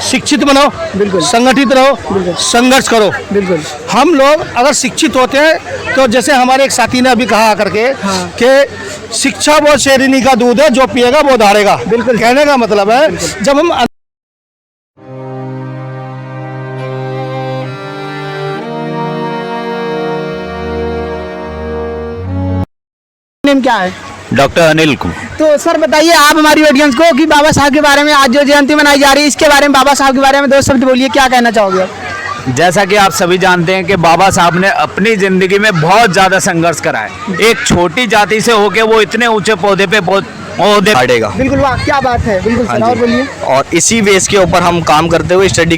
शिक्षित बनो, बिल्कुल। संगठित रहो, बिल्कुल। संघर्ष करो। बिल्कुल। हम लोग अगर शिक्षित होते हैं तो जैसे हमारे एक साथी ने अभी कहा करके हाँ। कि शिक्षा वो शेरनी का दूध है, जो पिएगा वो धारेगा। बिल्कुल। कहने का मतलब है जब हम नेम क्या है? डॉक्टर अनिल को। तो सर बताइए आप हमारी ऑडियंस को कि बाबा साहब के बारे में आज जो जयंती मनाई जा रही है इसके बारे में, बाबा साहब के बारे में दो शब्द बोलिए, क्या कहना चाहोगे आप? जैसा कि आप सभी जानते हैं कि बाबा साहब ने अपनी जिंदगी में बहुत ज्यादा संघर्ष करा है। एक छोटी जाति से होके वो इतने ऊंचे पौधे पे पौधे बढ़ेगा। बिल्कुल, वाह क्या बात है। बिल्कुल सर, और बोलिए। और इसी बेस के ऊपर हम काम करते हुए स्टडी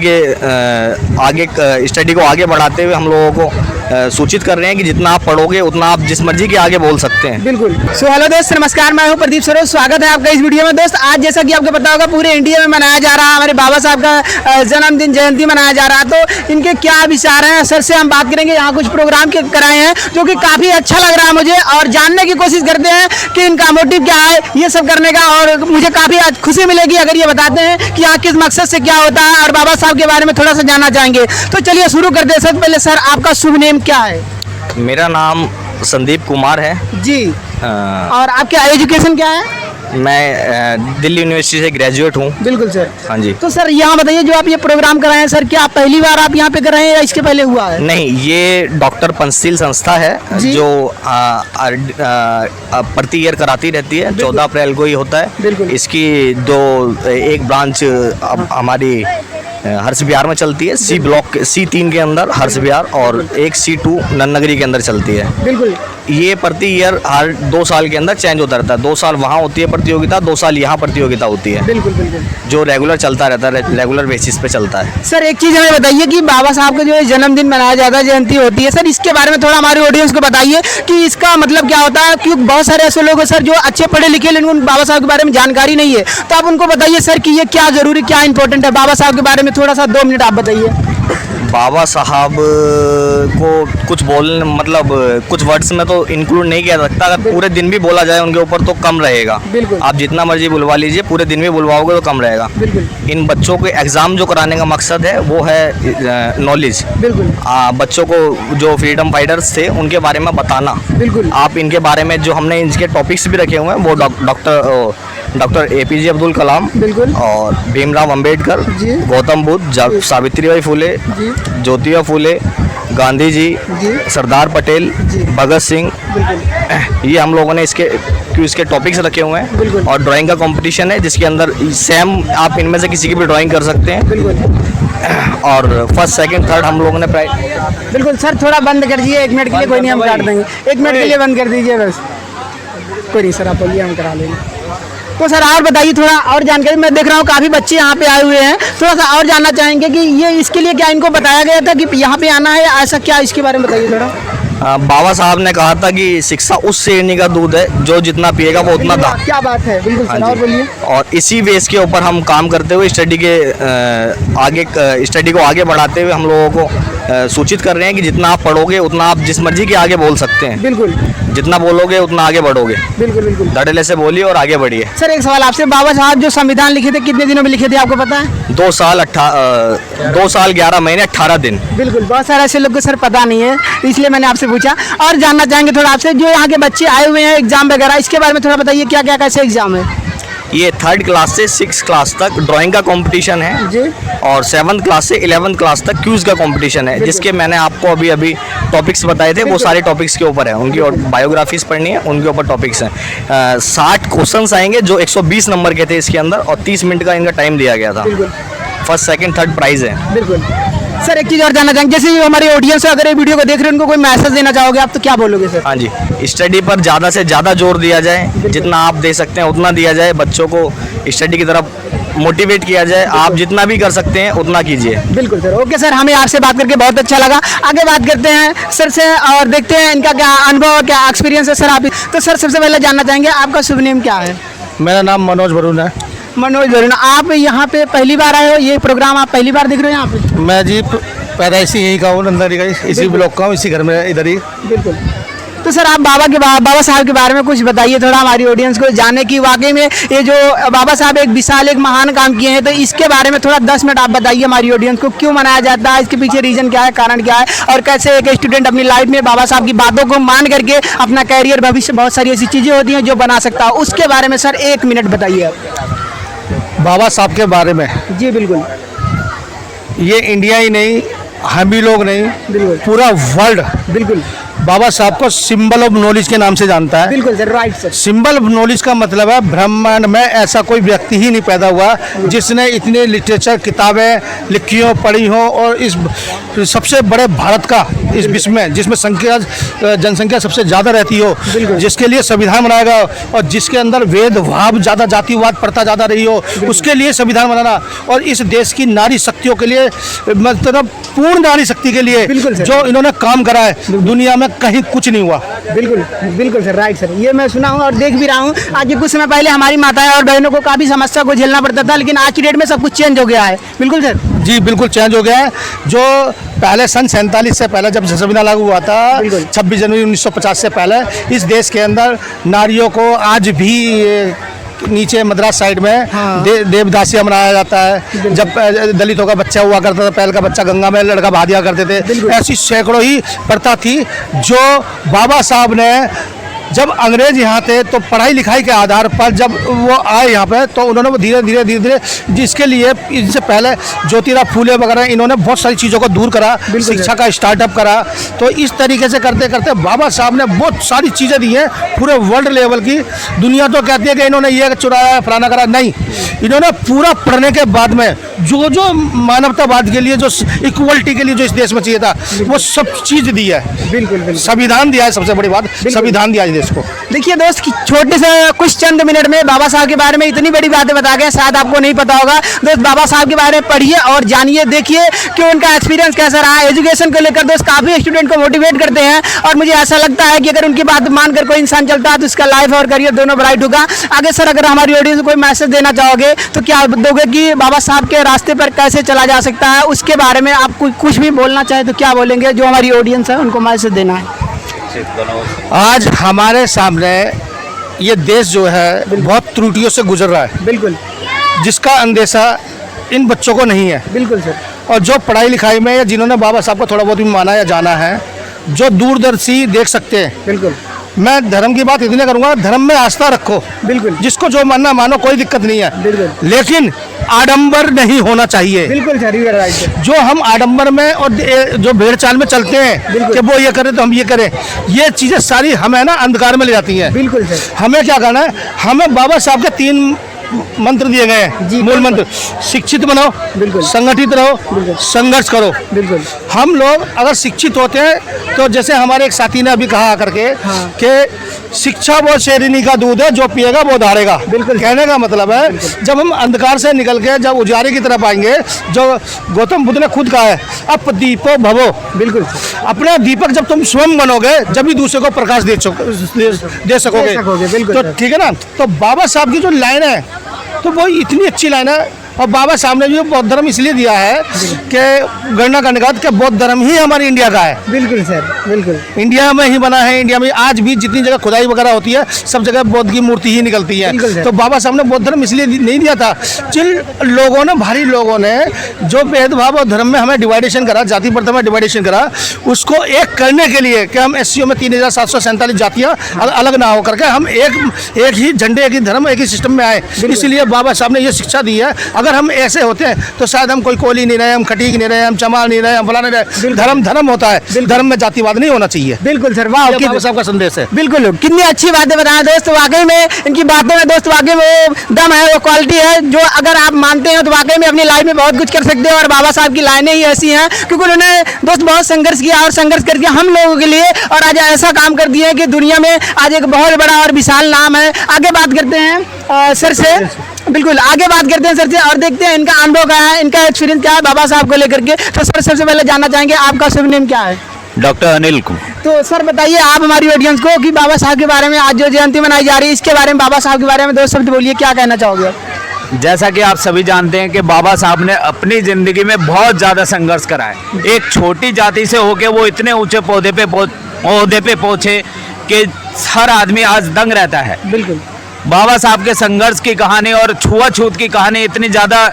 को आगे बढ़ाते हुए हम लोगों को सूचित कर रहे हैं कि जितना आप पढ़ोगे उतना आप जिस मर्जी के आगे बोल सकते हैं। बिल्कुल। सो हेलो दोस्त, नमस्कार, मैं हूं प्रदीप सरोज, स्वागत है आपका इस वीडियो में। दोस्त आज जैसा कि आपको पता होगा पूरे इंडिया में मनाया जा रहा है हमारे बाबा साहब का जन्मदिन, जयंती मनाया जा रहा है। तो इनके क्या विचार हैं सर से हम बात करेंगे। यहाँ कुछ प्रोग्राम कराए हैं जो कि काफी अच्छा लग रहा है मुझे, और जानने की कोशिश करते हैं कि इनका मोटिव क्या है ये सब करने का। और मुझे काफी आज खुशी मिलेगी अगर ये बताते हैं कि यहाँ किस मकसद से क्या होता है, और बाबा साहब के बारे में थोड़ा सा जानना चाहेंगे। तो चलिए शुरू करते हैं। सबसे पहले सर आपका शुभ नेम क्या है? मेरा नाम संदीप कुमार है जी। और आपका एजुकेशन क्या है? मैं दिल्ली यूनिवर्सिटी से ग्रेजुएट हूँ। बिल्कुल सर। हाँ जी। तो सर यहाँ बताइए, जो आप ये प्रोग्राम कराए हैं सर, क्या पहली बार आप यहाँ पे कर रहे हैं या इसके पहले हुआ है? नहीं, ये डॉक्टर पंचशील संस्था है जो प्रति ईयर कराती रहती है। 14 अप्रैल को ही होता है। बिल्कुल। इसकी एक ब्रांच हमारी हर्ष विहार में चलती है, सी ब्लॉक C3 के अंदर हर्ष विहार, और एक C2 नन्नगरी के अंदर चलती है। बिल्कुल। ये प्रति ईयर हर 2 साल के अंदर चेंज होता रहता है। 2 साल वहाँ होती है प्रतियोगिता, 2 साल यहाँ प्रतियोगिता होती है। बिल्कुल बिल्कुल। जो रेगुलर चलता रहता है, रेगुलर बेसिस पे चलता है। सर एक चीज़ हमें बताइए कि बाबा साहब का जो है जन्मदिन मनाया जाता है, जयंती होती है सर, इसके बारे में थोड़ा हमारे ऑडियंस को बताइए कि इसका मतलब क्या होता है। क्योंकि बहुत सारे ऐसे लोग हैं सर जो अच्छे पढ़े लिखे लेकिन उन बाबा साहब के बारे में जानकारी नहीं है, तो आप उनको बताइए सर कि ये क्या जरूरी, क्या इंपॉर्टेंट है बाबा साहब के बारे में। थोड़ा सा 2 मिनट आप बताइए। बाबा साहब को कुछ कुछ वर्ड्स में तो इंक्लूड नहीं किया जा सकता। अगर पूरे दिन भी बोला जाए उनके ऊपर तो कम रहेगा। बिल्कुल। आप जितना मर्जी बुलवा लीजिए, पूरे दिन भी बुलवाओगे तो कम रहेगा। बिल्कुल। इन बच्चों के एग्ज़ाम जो कराने का मकसद है वो है नॉलेज। बिल्कुल। बच्चों को जो फ्रीडम फाइटर्स थे उनके बारे में बताना। बिल्कुल। आप इनके बारे में जो हमने इनके टॉपिक्स भी रखे हुए हैं वो डॉक्टर APJ अब्दुल कलाम, बिल्कुल, और भीमराव अंबेडकर, जी, गौतम बुद्ध, सावित्रीबाई फुले, जी, ज्योतिबा फुले, गांधी जी, सरदार पटेल, भगत सिंह, ये हम लोगों ने इसके टॉपिक्स रखे हुए हैं। और ड्राइंग का कंपटीशन है जिसके अंदर सेम आप इनमें से किसी की भी ड्राइंग कर सकते हैं। बिल्कुल। और फर्स्ट सेकंड थर्ड हम लोगों ने बिल्कुल। सर थोड़ा बंद कर दीजिए, 1 मिनट के लिए, कोई नहीं हम काट देंगे। 1 मिनट के लिए बंद कर दीजिए बस, कोई नहीं सर, आप बोलिए, हम करा लेंगे। तो सर और बताइए थोड़ा और जानकारी। मैं देख रहा हूँ काफ़ी बच्चे यहाँ पे आए हुए हैं, थोड़ा सा और जानना चाहेंगे कि ये इसके लिए क्या इनको बताया गया था कि यहाँ पे आना है, ऐसा क्या, इसके बारे में बताइए थोड़ा। बाबा साहब ने कहा था कि शिक्षा उस शेरनी का दूध है जो जितना पिएगा वो उतना था। क्या बात है। बिल्कुल सर, और बोलिए। और इसी बेस के ऊपर हम काम करते हुए स्टडी को आगे बढ़ाते हुए हम लोगों को सूचित कर रहे हैं कि जितना आप पढ़ोगे उतना आप जिस मर्जी के आगे बोल सकते हैं। बिल्कुल। जितना बोलोगे उतना आगे बढ़ोगे। बिल्कुल बिल्कुल। धड़ल्ले से बोलिए और आगे बढ़िए। सर एक सवाल आपसे, बाबा साहब जो संविधान लिखे थे कितने दिनों में लिखे थे आपको पता है? 2 साल 11 महीने 18 दिन। बिल्कुल। बहुत सारे ऐसे लोग को सर पता नहीं है, इसलिए मैंने आपसे पूछा। और जानना चाहेंगे थोड़ा आपसे, जो यहाँ के बच्चे आए हुए हैं एग्जाम वगैरह, इसके बारे में थोड़ा बताइए, क्या क्या कैसे एग्जाम है? ये 3rd क्लास से 6th क्लास तक ड्राइंग का कंपटीशन है जी, और 7th क्लास से 11th क्लास तक क्यूज का कंपटीशन है, जिसके मैंने आपको अभी टॉपिक्स बताए थे। वो सारे टॉपिक्स के ऊपर है, उनकी और बायोग्राफीज पढ़नी है, उनके ऊपर टॉपिक्स हैं। 60 क्वेश्चंस आएंगे जो 120 नंबर के थे इसके अंदर, और 30 मिनट का इनका टाइम दिया गया था। फर्स्ट सेकंड थर्ड प्राइज है। बिल्कुल। सर एक चीज़ और जानना चाहेंगे, जैसे हमारे ऑडियंस अगर ये वीडियो को देख रहे हैं उनको कोई मैसेज देना चाहोगे आप, तो क्या बोलोगे सर? हाँ जी, स्टडी पर ज़्यादा से ज़्यादा जोर दिया जाए, जितना आप दे सकते हैं उतना दिया जाए, बच्चों को स्टडी की तरफ मोटिवेट किया जाए। आप जितना भी कर सकते हैं उतना कीजिए। बिल्कुल सर। ओके सर, हमें आपसे बात करके बहुत अच्छा लगा। आगे बात करते हैं सर से और देखते हैं इनका क्या अनुभव और क्या एक्सपीरियंस है। सर आप तो सर सबसे पहले जानना चाहेंगे आपका शुभ नेम क्या है? मेरा नाम मनोज वरुण है। मनोज वरुण, आप यहाँ पे पहली बार आए हो, ये प्रोग्राम आप पहली बार देख रहे हो यहाँ पे? मैं जी पैदाइशी यहीं का हूँ, नंदगरी का, इसी ब्लॉक का हूँ, इसी घर में इधर ही। बिल्कुल। तो तो सर आप बाबा साहब के बारे में कुछ बताइए थोड़ा हमारी ऑडियंस को जाने की वाकई में ये जो बाबा साहब एक विशाल एक महान काम किए हैं, तो इसके बारे में थोड़ा 10 मिनट आप बताइए हमारी ऑडियंस को, क्यों मनाया जाता है, इसके पीछे रीजन क्या है, कारण क्या है, और कैसे एक स्टूडेंट अपनी लाइफ में बाबा साहब की बातों को मान करके अपना कैरियर भविष्य बहुत सारी ऐसी चीज़ें होती हैं जो बना सकता है, उसके बारे में सर 1 मिनट बताइए आप। बाबा साहब के बारे में जी बिल्कुल ये इंडिया ही नहीं, हम ही लोग नहीं, बिल्कुल पूरा वर्ल्ड बिल्कुल बाबा साहब को सिंबल ऑफ नॉलेज के नाम से जानता है। बिल्कुल sir, right sir. Symbol of knowledge का मतलब है ब्रह्मांड में ऐसा कोई व्यक्ति ही नहीं पैदा हुआ जिसने इतने लिटरेचर किताबें लिखी हो, पढ़ी हो, और इस सबसे बड़े भारत का इस विश्व में जिसमें जनसंख्या सबसे ज़्यादा रहती हो, जिसके लिए संविधान बनाया गया और जिसके अंदर वेद भाव ज़्यादा, जातिवाद प्रथा ज़्यादा रही हो, उसके लिए संविधान बनाना, और इस देश की नारी शक्तियों के लिए, मतलब पूर्ण नारी शक्ति के लिए जो इन्होंने काम करा है, दुनिया में कहीं कुछ नहीं हुआ। बिल्कुल बिल्कुल सर, राइट सर। ये मैं सुना हूँ और देख भी रहा हूँ। आज के कुछ समय पहले हमारी माताएं और बहनों को काफ़ी समस्या को झेलना पड़ता था, लेकिन आज की डेट में सब कुछ चेंज हो गया है। बिल्कुल सर। जी बिल्कुल चेंज हो गया है। जो पहले सन 47 से पहले जब संविधान लागू हुआ था, 26 जनवरी 1950 से पहले इस देश के अंदर नारियों को आज भी नीचे मद्रास साइड में देवदासिया मनाया जाता है। जब दलितों का बच्चा हुआ करता था, पहल का बच्चा गंगा में लड़का बहा दिया करते थे। ऐसी सैकड़ों ही प्रथा थी जो बाबा साहब ने, जब अंग्रेज यहाँ थे तो पढ़ाई लिखाई के आधार पर जब वो आए यहाँ पे, तो उन्होंने वो धीरे धीरे जिसके लिए इनसे पहले ज्योतिराव फूले वगैरह इन्होंने बहुत सारी चीज़ों को दूर करा, शिक्षा का स्टार्टअप करा। तो इस तरीके से करते करते बाबा साहब ने बहुत सारी चीज़ें दी हैं पूरे वर्ल्ड लेवल की। दुनिया तो कहती है कि इन्होंने ये चुराया फलाना करा, नहीं, इन्होंने पूरा पढ़ने के बाद में जो मानवतावाद के लिए, जो इक्वलिटी के लिए जो इस देश में चाहिए था, वो सब चीज़ दी है। बिल्कुल संविधान दिया है, सबसे बड़ी बात संविधान दिया है देश को। देखिए दोस्त, छोटे से कुछ चंद मिनट में बाबा साहब के बारे में इतनी बड़ी बातें बता गए, शायद आपको नहीं पता होगा। दोस्त बाबा साहब के बारे में पढ़िए और जानिए, देखिए कि उनका एक्सपीरियंस कैसा रहा। एजुकेशन को लेकर दोस्त काफ़ी स्टूडेंट को मोटिवेट करते हैं, और मुझे ऐसा लगता है कि अगर उनकी बात मानकर कोई इंसान चलता है तो उसका लाइफ और करियर दोनों ब्राइट होगा। आगे सर, अगर हमारी ऑडियंस को कोई मैसेज देना चाहोगे तो क्या दोगे कि बाबा साहब के रास्ते पर कैसे चला जा सकता है, उसके बारे में आप कुछ भी बोलना चाहे तो क्या बोलेंगे, जो हमारी ऑडियंस है उनको मैसेज देना है। आज हमारे सामने ये देश जो है बहुत त्रुटियों से गुजर रहा है, बिल्कुल, जिसका अंदेशा इन बच्चों को नहीं है। बिल्कुल सर। और जो पढ़ाई लिखाई में या जिन्होंने बाबा साहब को थोड़ा बहुत भी माना या जाना है, जो दूरदर्शी देख सकते हैं। बिल्कुल, मैं धर्म की बात इतनी करूंगा, धर्म में आस्था रखो, बिल्कुल, जिसको जो मानना मानो, कोई दिक्कत नहीं है, बिल्कुल, लेकिन आडंबर नहीं होना चाहिए। बिल्कुल सर, यू आर राइट। जो हम आडंबर में और जो भेड़ चाल में चलते हैं कि वो ये करे तो हम ये करें, ये चीजें सारी हमें ना अंधकार में ले जाती हैं। बिल्कुल सर। हमें क्या करना है, हमें बाबा साहब के 3 मंत्र दिए गए हैं, मूल मंत्र। शिक्षित बनो, बिल्कुल, संगठित रहो, संघर्ष करो। बिल्कुल। हम लोग अगर शिक्षित होते हैं तो जैसे हमारे एक साथी ने अभी कहा करके कि शिक्षा वो शेरनी का दूध है, जो पिएगा वो धारेगा। बिल्कुल। कहने का मतलब है जब हम अंधकार से निकल के जब उजारे की तरफ आएंगे, जो गौतम बुद्ध ने खुद कहा है, अप दीपो भवो। बिल्कुल। अपना दीपक जब तुम स्वयं बनोगे, जब भी दूसरे को प्रकाश दे सकोगे। तो ठीक है ना। तो बाबा साहब की जो लाइन है, तो वो इतनी अच्छी लाइन है। और बाबा साहब ने जो बौद्ध धर्म इसलिए दिया है कि गणना करने का कि बौद्ध धर्म ही हमारी इंडिया का है। बिल्कुल सर, बिल्कुल। इंडिया में ही बना है। इंडिया में आज भी जितनी जगह खुदाई वगैरह होती है, सब जगह बौद्ध की मूर्ति ही निकलती है। तो बाबा साहब ने बौद्ध धर्म इसलिए नहीं दिया था। जिन लोगों ने, भारी लोगों ने जो भेदभाव और धर्म में हमें डिवाइडेशन करा, जाति प्रथा में डिवाइडेशन करा, उसको एक करने के लिए कि हम SCO में 3747 जातियाँ अलग ना हो करके हम एक ही झंडे, एक ही धर्म, एक ही सिस्टम में आए। इसलिए बाबा साहब ने ये शिक्षा दी है। अगर हम ऐसे होते हैं तो शायद हम कोई कोली नहीं रहे, हम खटीक नहीं रहे, हम चमार नहीं रहे, हम फला नहीं रहे। धर्म होता है, धर्म में जातिवाद नहीं होना चाहिए। बिल्कुल सर, वाह, बाबा साहब का संदेश है। बिल्कुल, कितनी अच्छी बातें बताएं दोस्त। वाकई में इनकी बातों में दोस्त वाकई में वो दम है, वो क्वालिटी है जो अगर आप मानते हैं तो वाकई में अपनी लाइफ में बहुत कुछ कर सकते हैं। और बाबा साहब की लाइनें ही ऐसी हैं क्योंकि उन्होंने दोस्त बहुत संघर्ष किया, और संघर्ष करके हम लोगों के लिए और आज ऐसा काम कर दिए कि दुनिया में आज एक बहुत बड़ा और विशाल नाम है। आगे बात करते हैं सर से, बिल्कुल आगे बात करते हैं सर से और देखते हैं इनका अनुभव क्या है, इनका एक्सपीरियंस क्या है बाबा साहब को लेकर के। तो सर, सबसे पहले जानना चाहेंगे आपका शुभ नेम क्या है? डॉक्टर अनिल को। तो सर बताइए आप हमारी ऑडियंस को कि बाबा साहब के बारे में, आज जो जयंती मनाई जा रही है, इसके बारे में, बाबा साहब के बारे में 2 शब्द बोलिए, क्या कहना चाहोगे आप? जैसा कि आप सभी जानते हैं कि बाबा साहब ने अपनी ज़िंदगी में बहुत ज़्यादा संघर्ष करा है। एक छोटी जाति से होके वो इतने ऊंचे पौधे पे पहुँचे कि हर आदमी आज दंग रहता है। बिल्कुल बाबा साहब के संघर्ष की कहानी और छुआछूत की कहानी इतनी ज़्यादा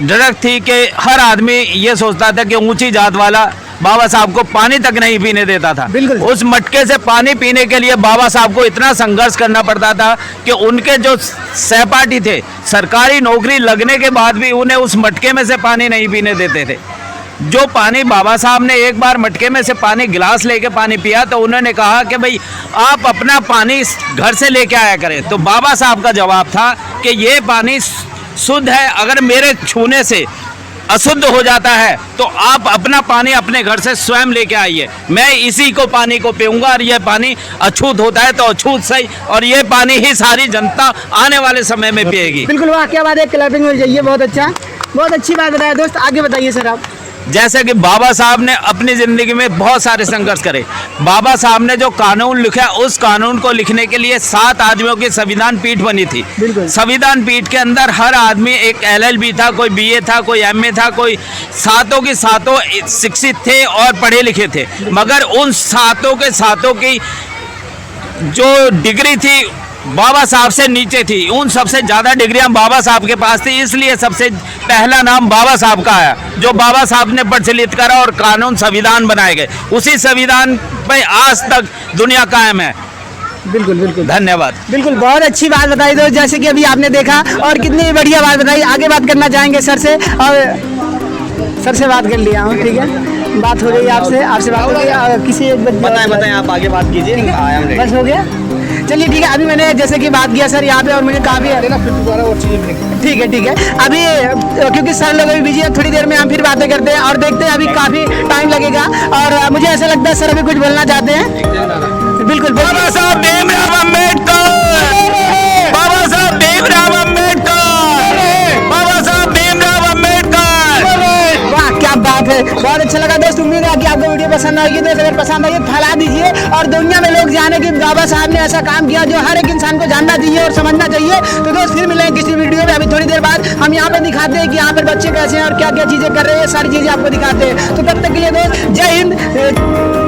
डरक थी कि हर आदमी ये सोचता था कि ऊंची जात वाला बाबा साहब को पानी तक नहीं पीने देता था। बिल्कुल। उस मटके से पानी पीने के लिए बाबा साहब को इतना संघर्ष करना पड़ता था कि उनके जो सहपाठी थे सरकारी नौकरी लगने के बाद भी उन्हें उस मटके में से पानी नहीं पीने देते थे। जो पानी बाबा साहब ने एक बार मटके में से पानी गिलास लेके पानी पिया तो उन्होंने कहा कि भाई आप अपना पानी घर से लेके आया करें। तो बाबा साहब का जवाब था कि ये पानी शुद्ध है, अगर मेरे छूने से अशुद्ध हो जाता है तो आप अपना पानी अपने घर से स्वयं लेके आइए, मैं इसी को पानी को पीऊंगा और ये पानी अछूत होता है तो अछूत सही, और ये पानी ही सारी जनता आने वाले समय में पिएगी। बिल्कुल, वाह क्या बात है, क्लैपिंग मिल जाइए, बहुत अच्छा, बहुत अच्छी बात बताया दोस्त। आगे बताइए सर आप। जैसे कि बाबा साहब ने अपनी ज़िंदगी में बहुत सारे संघर्ष करे। बाबा साहब ने जो कानून लिखा उस कानून को लिखने के लिए 7 आदमियों की संविधान पीठ बनी थी। संविधान पीठ के अंदर हर आदमी एक LLB था, कोई BA था, कोई MA था, कोई सातों के सातों शिक्षित थे और पढ़े लिखे थे, मगर उन सातों के सातों की जो डिग्री थी बाबा साहब से नीचे थी। उन सबसे ज़्यादा डिग्रियां बाबा साहब के पास थी, इसलिए सबसे पहला नाम बाबा साहब का आया, जो बाबा साहब ने प्रचलित करा और कानून संविधान बनाए गए। उसी संविधान पे आज तक दुनिया कायम है। बिल्कुल बिल्कुल, धन्यवाद। बिल्कुल, बहुत अच्छी बात बताई दोस्त, जैसे कि अभी आपने देखा और कितनी बढ़िया बात बताई। आगे बात करना चाहेंगे सर से, और सर से बात कर लिया हूँ, ठीक है, बात हो गई आपसे बात हो गई। किसी एक बताएं आप आगे बात कीजिए। बस हो गया, चलिए ठीक है। अभी मैंने जैसे कि बात किया सर यहाँ पे, और मुझे काफ़ी ठीक है अभी क्योंकि सर लोग अभी बिजी है, थोड़ी देर में हम फिर बातें करते हैं और देखते हैं, अभी काफ़ी टाइम लगेगा और मुझे ऐसा लगता है सर अभी कुछ बोलना चाहते हैं। बिल्कुल, बाबा साहब भीमराव अम्बेडकर, बाबा साहब भीमराव अम्बेडकर, बाबा साहब भीमराव अम्बेडकर। वाह क्या बात है, बहुत अच्छा लगा दोस्त। उम्मीद है कि आपको वीडियो पसंद आएगी। दोस्त अगर पसंद आई फैला दीजिए और दुनिया में लोग जाने कि बाबा साहब ने ऐसा काम किया जो हर एक इंसान को जानना चाहिए और समझना चाहिए। तो दोस्त फिर मिलेंगे किसी वीडियो में। अभी थोड़ी देर बाद हम यहाँ पे दिखाते हैं कि यहाँ पर बच्चे कैसे हैं और क्या क्या चीज़ें कर रहे हैं, सारी चीज़ें आपको दिखाते हैं। तो तब तक के लिए दोस्त जय हिंद।